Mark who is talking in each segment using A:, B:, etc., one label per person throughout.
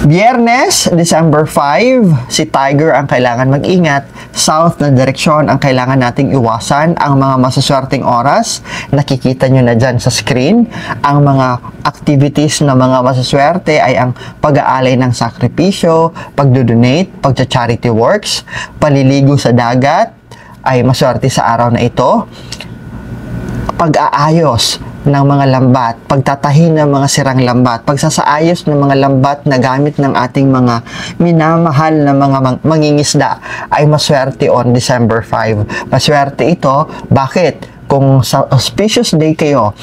A: Biyernes, December 5, si Tiger ang kailangan mag-ingat. South na direksyon ang kailangan nating iwasan. Ang mga masaswerteng oras, nakikita nyo na dyan sa screen. Ang mga activities na mga masaswerte ay ang pag-aalay ng sakripisyo, pagdodonate, pagcha-charity works, paliligo sa dagat, ay maswerte sa araw na ito. Pag-aayos ng mga lambat, pagtatahi ng mga sirang lambat, pagsasaayos ng mga lambat na gamit ng ating mga minamahal na mga mangingisda ay maswerte on December 5. Maswerte ito, bakit? Kung sa auspicious day kayo,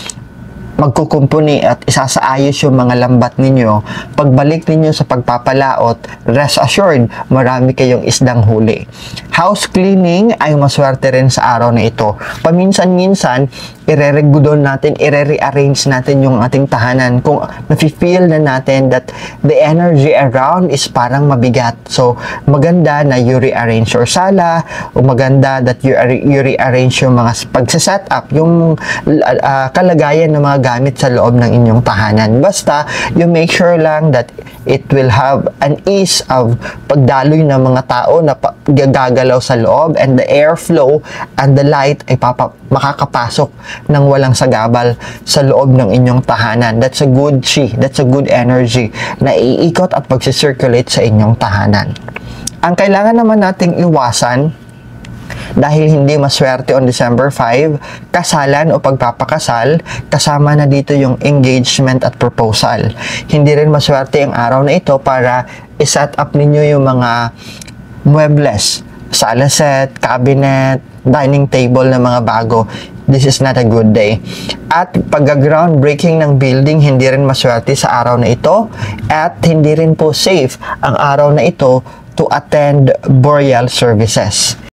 A: magkukumpuni at isasaayos yung mga lambat ninyo, pagbalik ninyo sa pagpapalaot, rest assured, marami kayong isdang huli. House cleaning ay maswerte rin sa araw na ito. Paminsan-minsan, ire-regudon natin, ire-rearrange natin yung ating tahanan kung nafe-feel na natin that the energy around is parang mabigat. So, maganda na you rearrange your sala, o maganda that you rearrange yung mga pagsaset up, yung kalagayan ng mga gamit sa loob ng inyong tahanan. Basta, you make sure lang that it will have an ease of pagdaloy ng mga tao na gagalaw sa loob, and the airflow and the light ay makakapasok ng walang sagabal sa loob ng inyong tahanan. That's a good chi, that's a good energy na iikot at pagsisirculate sa inyong tahanan. Ang kailangan naman nating iwasan, dahil hindi maswerte on December 5, kasalan o pagpapakasal, kasama na dito yung engagement at proposal. Hindi rin maswerte ang araw na ito para iset up ninyo yung mga muebles, sala set, cabinet, dining table na mga bago. This is not a good day. At pag-groundbreaking ng building, hindi rin maswerte sa araw na ito, at hindi rin po safe ang araw na ito to attend burial services.